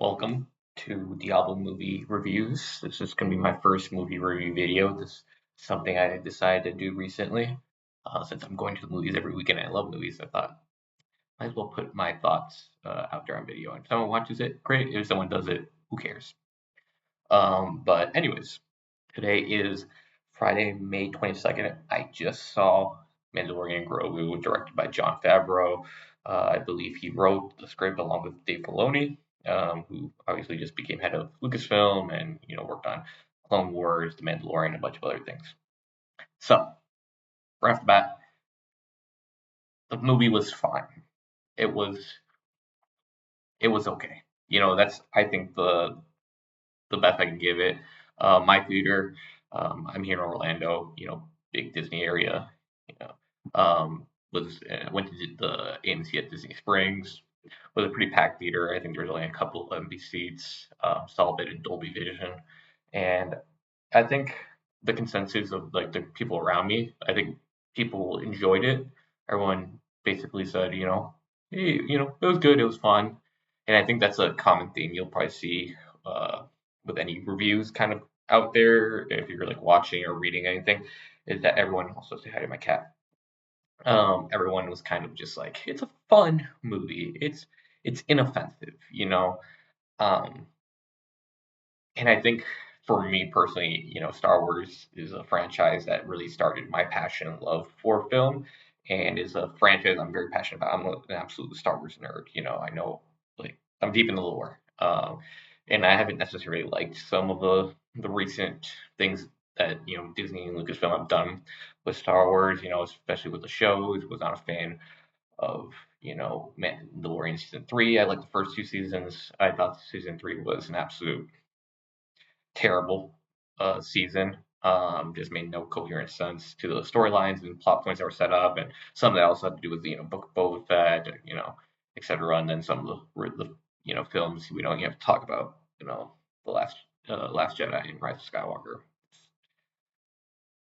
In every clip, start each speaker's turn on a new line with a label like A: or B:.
A: Welcome to Diablo Movie Reviews. This is going to be my first movie review video. This is something I decided to do recently. Since I'm going to the movies every weekend and I love movies, I thought might as well put my thoughts out there on video. And if someone watches it, great. If someone does it, who cares? But anyways, today is Friday, May 22nd. I just saw Mandalorian and Grogu, directed by Jon Favreau. I believe he wrote the script along with Dave Filoni, who obviously just became head of Lucasfilm and worked on Clone Wars, The Mandalorian, and a bunch of other things. So right off the bat, the movie was fine. It was it was okay. That's I think the best I can give it. My theater, I'm here in Orlando, big Disney area. You know, was went to the AMC at Disney Springs. Was a pretty packed theater. I think there was only a couple of empty seats. Saw a bit in Dolby Vision, and I think the consensus of like the people around me, I think people enjoyed it. Everyone basically said, hey, it was good, it was fun, and I think that's a common theme you'll probably see uh, with any reviews kind of out there if you're like watching or reading anything, is that everyone also say hi to my cat. Everyone was kind of just like, it's a fun movie. It's inoffensive, Um, and I think for me personally, Star Wars is a franchise that really started my passion and love for film, and is a franchise I'm very passionate about. I'm an absolute Star Wars nerd. I know, like, I'm deep in the lore, and I haven't necessarily liked some of the recent things that Disney and Lucasfilm have done with Star Wars. Especially with the shows. Was not a fan of Mandalorian season three. I liked the first two seasons. I thought season three was an absolute terrible season. Just made no coherent sense to the storylines and plot points that were set up, and some of that also had to do with the Book of Boba Fett, etc. And then some of the films we don't even have to talk about, the Last Jedi and Rise of Skywalker.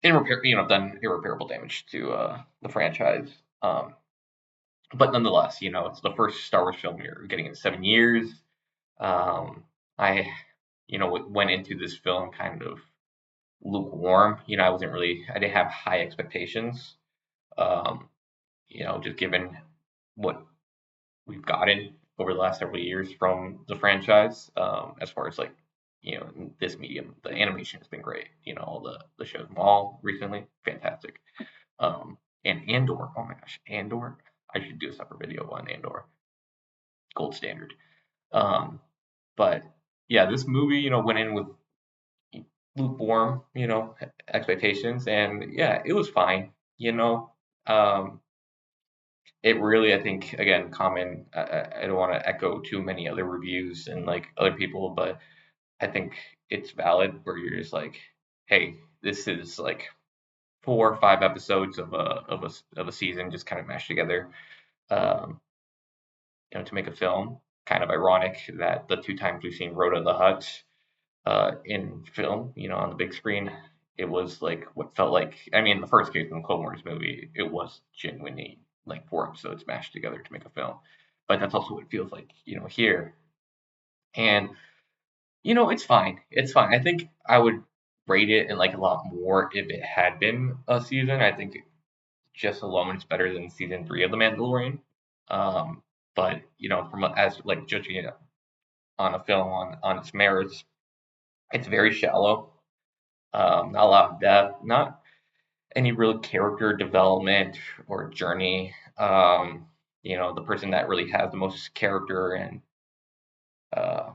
A: Done irreparable damage to the franchise. But nonetheless, it's the first Star Wars film you're getting in 7 years. I went into this film kind of lukewarm. I didn't have high expectations. Um, just given what we've gotten over the last several years from the franchise, as far as like, in this medium, the animation has been great. All the shows Maul recently, fantastic. And Andor, oh my gosh, Andor. I should do a separate video on Andor, gold standard. Um, but yeah, this movie, went in with lukewarm, expectations, and yeah, it was fine. Um, it really, I think, again, common. I don't want to echo too many other reviews and like other people, but I think it's valid where you're just like, hey, this is like 4 or 5 episodes of a season just kind of mashed together, um, to make a film. Kind of ironic that the two times we've seen Rhoda the Hutt in film, on the big screen, it was like what felt like. I mean, the first case in the Clone Wars movie, it was genuinely like 4 episodes mashed together to make a film. But that's also what it feels like, here. And it's fine. It's fine. I think I would rate it in like a lot more if it had been a season. I think just alone it's better than season three of The Mandalorian. Um, but from as like judging it on a film on its merits, it's very shallow. Not a lot of depth, not any real character development or journey. The person that really has the most character and uh,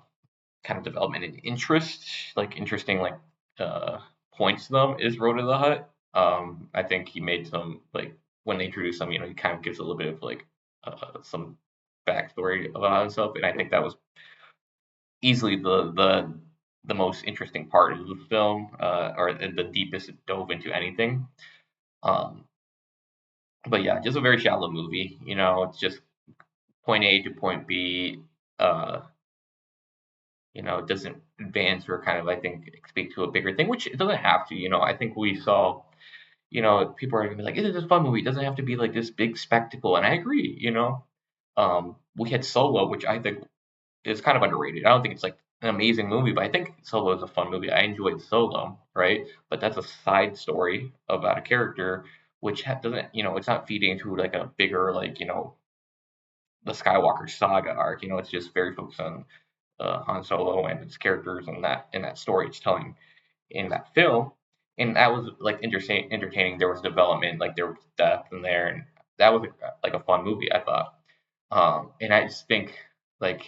A: kind of development and interest, like interesting like uh, points to them, is Rhoda the Hutt. I think he made some like when they introduce him, he kind of gives a little bit of like some backstory about himself, and I think that was easily the most interesting part of the film, or the deepest it dove into anything. Um, but yeah, just a very shallow movie. It's just point A to point B. Uh, it doesn't advance or kind of, I think, speak to a bigger thing, which it doesn't have to. I think we saw, people are gonna be like, "It's a fun movie. It doesn't have to be like this big spectacle," and I agree. We had Solo, which I think is kind of underrated. I don't think it's like an amazing movie, but I think Solo is a fun movie. I enjoyed Solo, right? But that's a side story about a character which doesn't, it's not feeding into like a bigger, like, the Skywalker saga arc. It's just very focused on Han Solo and his characters and that story it's telling in that film. And that was like interesting, entertaining. There was development, like there was depth in there, and that was like a fun movie, I thought. And I just think like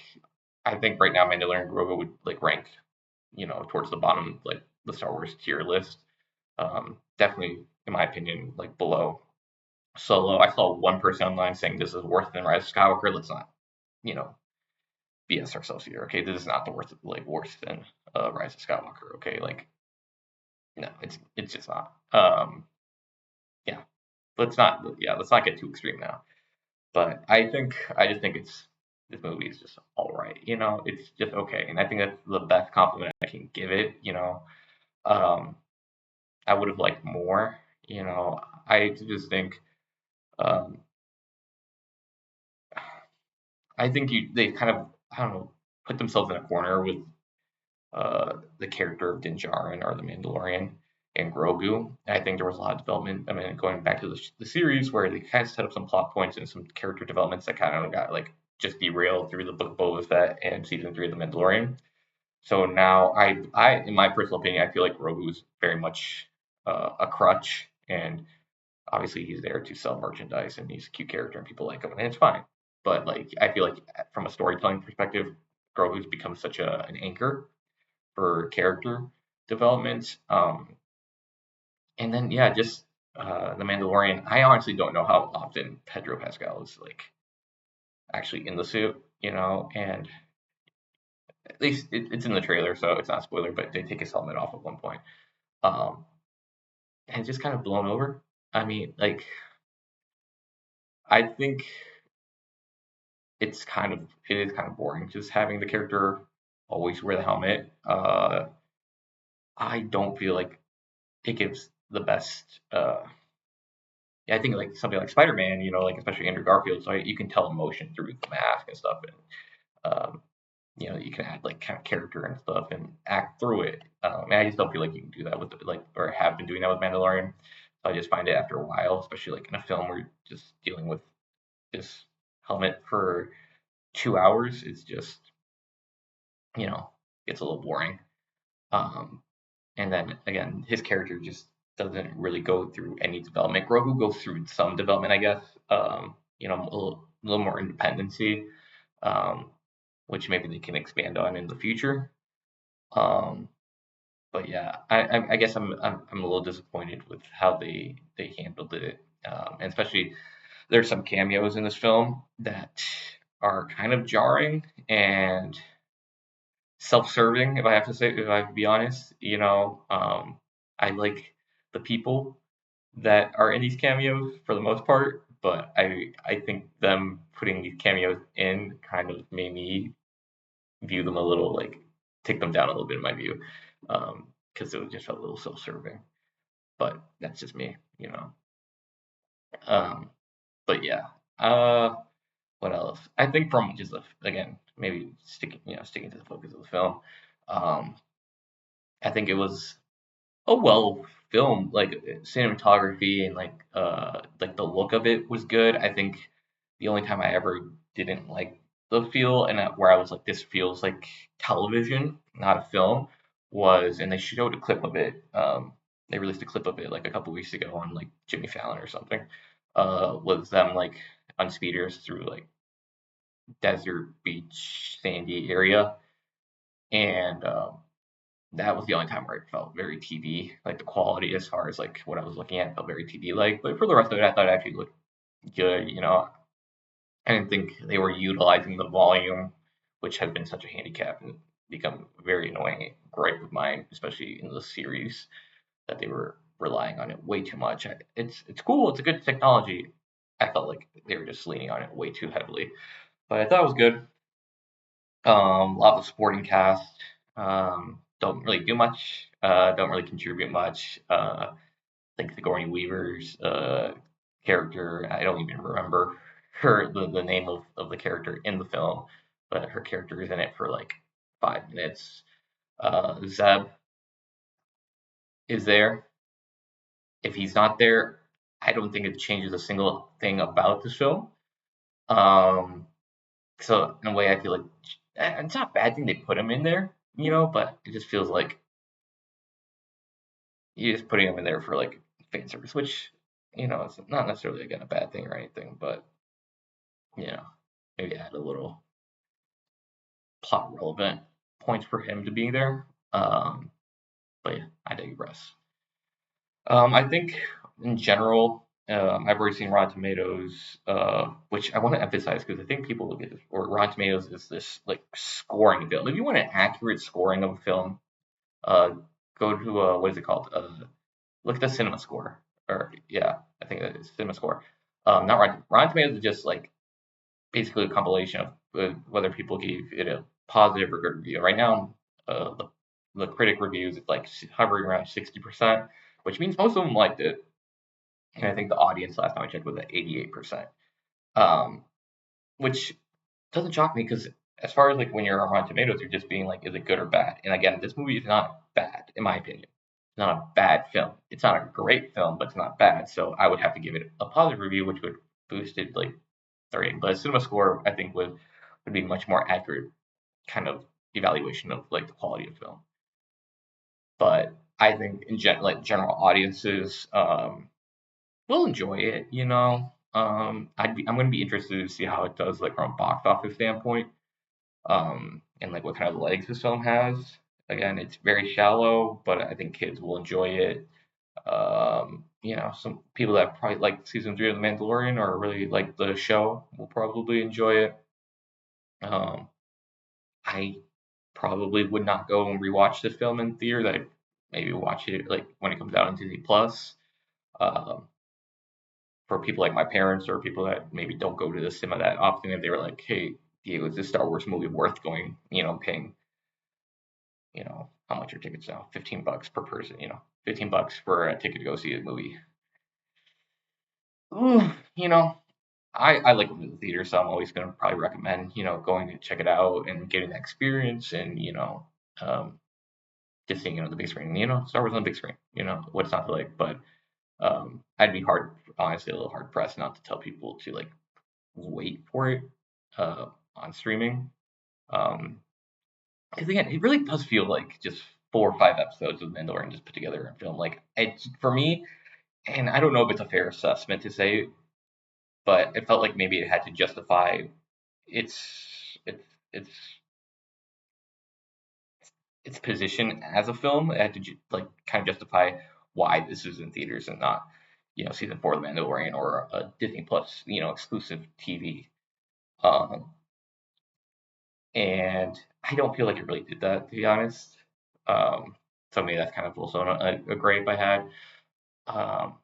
A: I think right now Mandalorian and Grogu would like rank, towards the bottom like the Star Wars tier list. Definitely, in my opinion, like below Solo. I saw one person online saying this is worse than Rise of Skywalker. Let's not, you know, BS ourselves here. Okay, this is not the worst like worse than Rise of Skywalker. Okay, like no, it's just not. Yeah, let's not get too extreme now. But I just think this movie is just all right. It's just okay, and I think that's the best compliment I can give it. Um, I would have liked more. I just think um, I think they kind of I don't know put themselves in a corner with the character of Din Djarin or the Mandalorian and Grogu. And I think there was a lot of development. I mean, going back to the series where they kind of set up some plot points and some character developments that kind of got like just derailed through the book of Boba Fett and season 3 of the Mandalorian. So now in my personal opinion, I feel like Grogu is very much a crutch, and obviously he's there to sell merchandise and he's a cute character and people like him, and it's fine. But like I feel like from a storytelling perspective, Grogu's become such an anchor for character development. And then yeah, just the Mandalorian. I honestly don't know how often Pedro Pascal is like actually in the suit, and at least it's in the trailer, so it's not a spoiler. But they take his helmet off at one point, um, and it's just kind of blown over. I mean, like I think it is kind of boring just having the character always wear the helmet. I don't feel like it gives the best. Yeah, I think like something like Spider-Man, like especially Andrew Garfield, so you can tell emotion through the mask and stuff, and you can add like kind of character and stuff and act through it. And I just don't feel like you can do that with like or have been doing that with Mandalorian. So I just find it after a while, especially like in a film where you're just dealing with this helmet for 2 hours, it's just you know gets a little boring. Um, And then again, his character just doesn't really go through any development. Grogu goes through some development, I guess. A little more independency, um, which maybe they can expand on in the future. Um, but yeah, I guess I'm a little disappointed with how they handled it, and especially there's some cameos in this film that are kind of jarring and self-serving, if I have to say, if I have to be honest. I like the people that are in these cameos for the most part, but I think them putting these cameos in kind of made me view them a little like take them down a little bit in my view, because it was just a little self-serving. But that's just me. Um, but yeah. What else? I think from just again maybe sticking to the focus of the film. Um, I think it was a well filmed, like cinematography and like the look of it was good. I think the only time I ever didn't like the feel and where I was like this feels like television, not a film, was and they showed a clip of it. They released a clip of it like a couple weeks ago on like Jimmy Fallon or something. Was them like on speeders through like desert beach sandy area and that was the only time where it felt very TV. Like the quality, as far as like what I was looking at, felt very TV like. But for the rest of it, I thought it actually looked good. I didn't think they were utilizing the volume, which has been such a handicap and become a very annoying gripe of mine, especially in the series, that they were relying on it way too much. It's cool. It's a good technology. I felt like they were just leaning on it way too heavily, but I thought it was good. A lot of the supporting cast don't really do much, don't really contribute much. Like Sigourney Weaver's character, I don't even remember the name of the character in the film, but her character is in it for like 5 minutes. Zeb is there. If he's not there, I don't think it changes a single thing about the show. Um, so in a way, I feel like it's not a bad thing they put him in there, but it just feels like you're just putting him in there for like fan service, which it's not necessarily again a bad thing or anything, but you know, maybe add a little plot relevant points for him to be there. But yeah, I digress. I think in general, I've already seen Rotten Tomatoes, which I want to emphasize because I think people look at this, or Rotten Tomatoes is this like scoring film. If you want an accurate scoring of a film, uh, go to what is it called? Look at the Cinema Score, or yeah, I think it's Cinema Score. Not Rotten Tomatoes is just like basically a compilation of whether people gave it a positive or good review. Right now, the critic reviews it's like hovering around 60%, which means most of them liked it. And I think the audience last time I checked was at 88%, um, which doesn't shock me because as far as like when you're on Rotten Tomatoes, you're just being like, is it good or bad? And again, this movie is not bad in my opinion. It's not a bad film. It's not a great film, but it's not bad. So I would have to give it a positive review, which would boost it like the rating. But a cinema score, I think, would be much more accurate kind of evaluation of like the quality of film. But I think in like general audiences will enjoy it. I'm going to be interested to see how it does like from a box office standpoint, and like what kind of legs this film has. Again, it's very shallow, but I think kids will enjoy it. Some people that probably like season 3 of The Mandalorian or really like the show will probably enjoy it. Um, I probably would not go and rewatch this film in theaters. I'd maybe watch it like when it comes out on Disney Plus. Um, for people like my parents or people that maybe don't go to the cinema that often, if they were like, "Hey, Diego, is this Star Wars movie worth going? Paying, how much are tickets now? $15 per person. $15 for a ticket to go see a movie. Ooh, I like going to the theater, so I'm always going to probably recommend, going to check it out and getting that experience and, um, just seeing it on the big screen. Star Wars on the big screen, what's not to like. But I'd be honestly, a little hard pressed not to tell people to like wait for it on streaming. Because again, it really does feel like just 4 or 5 episodes of Mandalorian just put together and filmed. Like, it's for me, and I don't know if it's a fair assessment to say, but it felt like maybe it had to justify its its its its position as a film. It had to like kind of justify why this is in theaters and not season 4 of The Mandalorian or a Disney Plus exclusive TV. Um, and I don't feel like it really did that, to be honest. Um, so maybe that's kind of also a gripe I had. Um,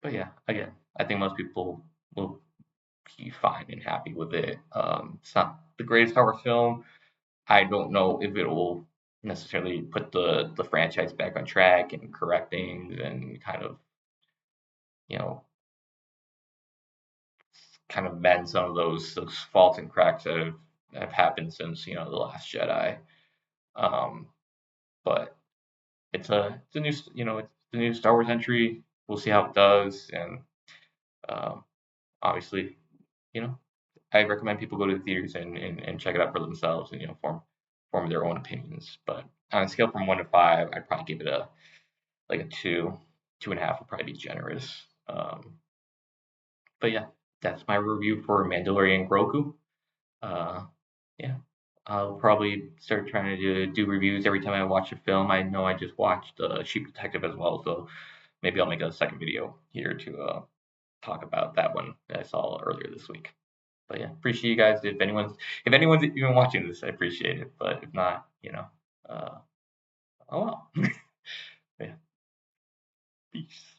A: but yeah, again, I think most people will be fine and happy with it. It's not the greatest Star Wars film. I don't know if it will necessarily put the franchise back on track and correct things and kind of you know kind of mend some of those faults and cracks that have happened since the Last Jedi. Um, but it's a new it's the new Star Wars entry. We'll see how it does, and um, obviously, you know, I recommend people go to the theaters and check it out for themselves and form their own opinions. But on a scale from 1 to 5, I'd probably give it a 2.5 would probably be generous. But yeah, that's my review for Mandalorian and Grogu. Uh, yeah, I'll probably start trying to do reviews every time I watch a film. I know I just watched Sheep Detective as well, so maybe I'll make a second video here to talk about that one that I saw earlier this week. But yeah, appreciate you guys. If anyone's even watching this, I appreciate it. But if not, uh, oh well. Yeah, peace.